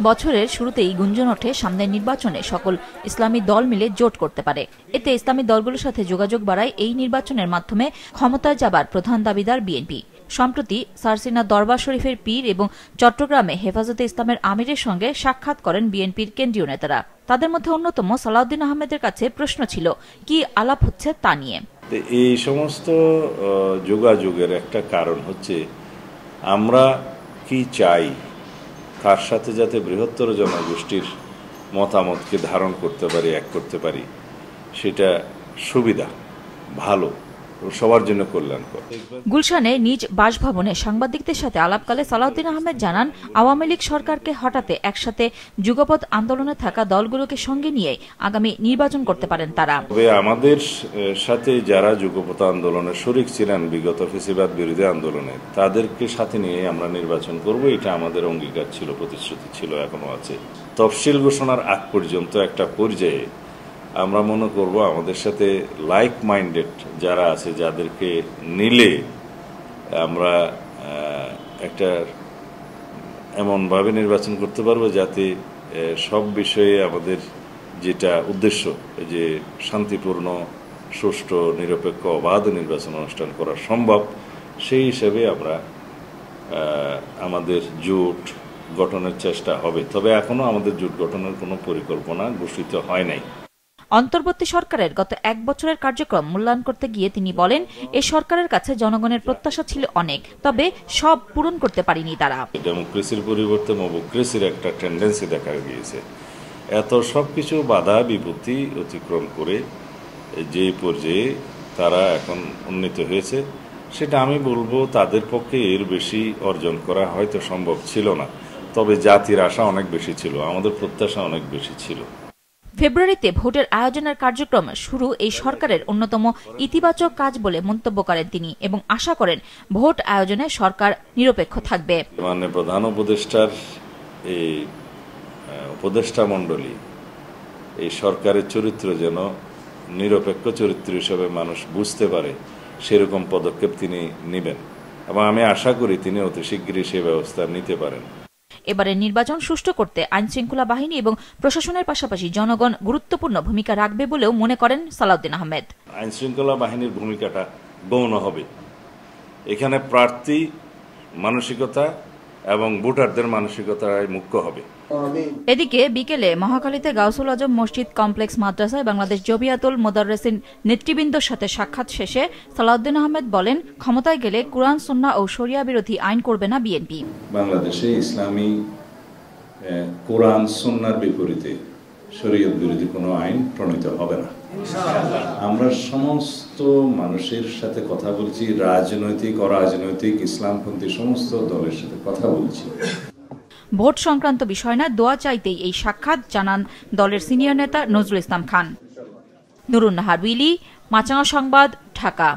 বছরের শুরুতেই গুঞ্জন ওঠে সামনের নির্বাচনে সকল ইসলামী দল মিলে জোট করতে পারে। এতে ইসলামী দলগুলোর সাথে যোগাযোগ বাড়ায় এই নির্বাচনের মাধ্যমে ক্ষমতায় যাবার প্রধান দাবিদার বিএনপি। সম্প্রতি সারসিনা দরবার শরীফের পীর এবং চট্টগ্রামে হেফাজতে ইসলামের আমিরের সঙ্গে সাক্ষাৎ করেন বিএনপির কেন্দ্রীয় নেতারা। তাদের মধ্যে অন্যতম সালাউদ্দিন আহমেদের কাছে প্রশ্ন ছিল, কি আলাপ হচ্ছে তা নিয়ে। এই সমস্ত যোগাযোগের একটা কারণ হচ্ছে আমরা কি চাই, তার সাথে যাতে বৃহত্তর জনগোষ্ঠীর মতামতকে ধারণ করতে পারি, এক করতে পারি, সেটা সুবিধা, ভালো, সবার জন্য কল্যাণকর। গুলশানে নিজ বাসভবনে সাংবাদিকদের সাথে আলাপকালে সালাউদ্দিন আহমেদ জানান, আওয়ামী লীগ সরকারকে হটাতে একসাথে যুগপৎ আন্দোলনে থাকা দলগুলোকে সঙ্গে নিয়ে আগামী নির্বাচন করতে পারেন তারা। তবে আমাদের সাথে যারা যুগপৎ আন্দোলনে শরিক ছিলেন বিগত ফ্যাসিবাদ বিরোধী আন্দোলনে, তাদেরকে সাথে নিয়ে আমরা নির্বাচন করব, এটা আমাদের অঙ্গীকার ছিল, প্রতিশ্রুতি ছিল, এখনো আছে। তফসিল ঘোষণার আগ পর্যন্ত একটা পর্যায়ে আমরা মনে করব আমাদের সাথে লাইক মাইন্ডেড যারা আছে, যাদেরকে নিলে আমরা একটা এমনভাবে নির্বাচন করতে পারবো যাতে সব বিষয়ে আমাদের যেটা উদ্দেশ্য, যে শান্তিপূর্ণ, সুষ্ঠু, নিরপেক্ষ, অবাধ নির্বাচন অনুষ্ঠান করা সম্ভব, সেই হিসেবে আমরা আমাদের জোট গঠনের চেষ্টা হবে। তবে এখনো আমাদের জোট গঠনের কোনো পরিকল্পনা ঘোষিত হয় নাই। অন্তর্বর্তী সরকারের গত এক বছরের কার্যক্রম মূল্যায়ন করতে গিয়ে তিনি বলেন, এ সরকারের কাছে জনগণের প্রত্যাশা ছিল অনেক, তবে সব পূরণ করতে পারেনি তারা। ডেমোক্রেসির পরিবর্তে মবোক্রেসির একটা টেন্ডেন্সি দেখা গিয়েছে। এত সবকিছু বাধা বিপত্তি অতিক্রম করে যে পর্যায়ে তারা এখন উন্নীত হয়েছে, সেটা আমি বলবো তাদের পক্ষে এর বেশি অর্জন করা হয়তো সম্ভব ছিল না। তবে জাতির আশা অনেক বেশি ছিল, আমাদের প্রত্যাশা অনেক বেশি ছিল। ফেব্রুয়ারিতে ভোটের আয়োজনের কার্যক্রম শুরু এই সরকারের অন্যতম ইতিবাচক কাজ বলে মন্তব্য করেন তিনি এবং আশা করেন ভোট আয়োজনে সরকার নিরপেক্ষ থাকবে। মাননীয় প্রধান উপদেষ্টার এই উপদেষ্টা মণ্ডলী এই সরকারের চরিত্র যেন নিরপেক্ষ চরিত্র হিসেবে মানুষ বুঝতে পারে, সেরকম পদক্ষেপ তিনি নেবেন এবং আমি আশা করি তিনি অতি শীঘ্রই সে ব্যবস্থা নিতে পারেন। এবারের নির্বাচন সুষ্ঠু করতে আইনশৃঙ্খলা বাহিনী এবং প্রশাসনের পাশাপাশি জনগণ গুরুত্বপূর্ণ ভূমিকা রাখবে বলেও মনে করেন সালাউদ্দিন আহমেদ। আইনশৃঙ্খলা বাহিনীর ভূমিকাটা গৌণ হবে। এখানে প্রার্থী মানসিকতা এবং ভোটারদের মানসিকতায় মুখ্য হবে। এদিকে বিকেলে মহাখালীতে গাউসুল আজম মসজিদ কমপ্লেক্স মাদ্রাসায় বাংলাদেশ জমিয়াতুল মোদাররেসিন নেতৃবৃন্দর সাথে সাক্ষাৎ শেষে সালাউদ্দিন আহমেদ বলেন, ক্ষমতায় গেলে কুরআন সুন্নাহ ও শরিয়া বিরোধী আইন করবে না বিএনপি। বাংলাদেশে ইসলামী কুরআন সুন্নাহর বিপরীতে শরীয়ত বিরোধী কোনো আইন প্রণীত হবে না। আমরা সমস্ত মানুষের সাথে কথা বলছি, রাজনৈতিক, অরাজনৈতিক, ইসলামপন্থী সমস্ত দলের সাথে কথা বলছি। ভোট সংক্রান্ত বিষয় না, দোয়া চাইতেই এই সাক্ষাৎ, জানান দলের সিনিয়র নেতা নজরুল ইসলাম খান। নুরুন নাহার উইলি, মাছরাঙা সংবাদ, ঢাকা।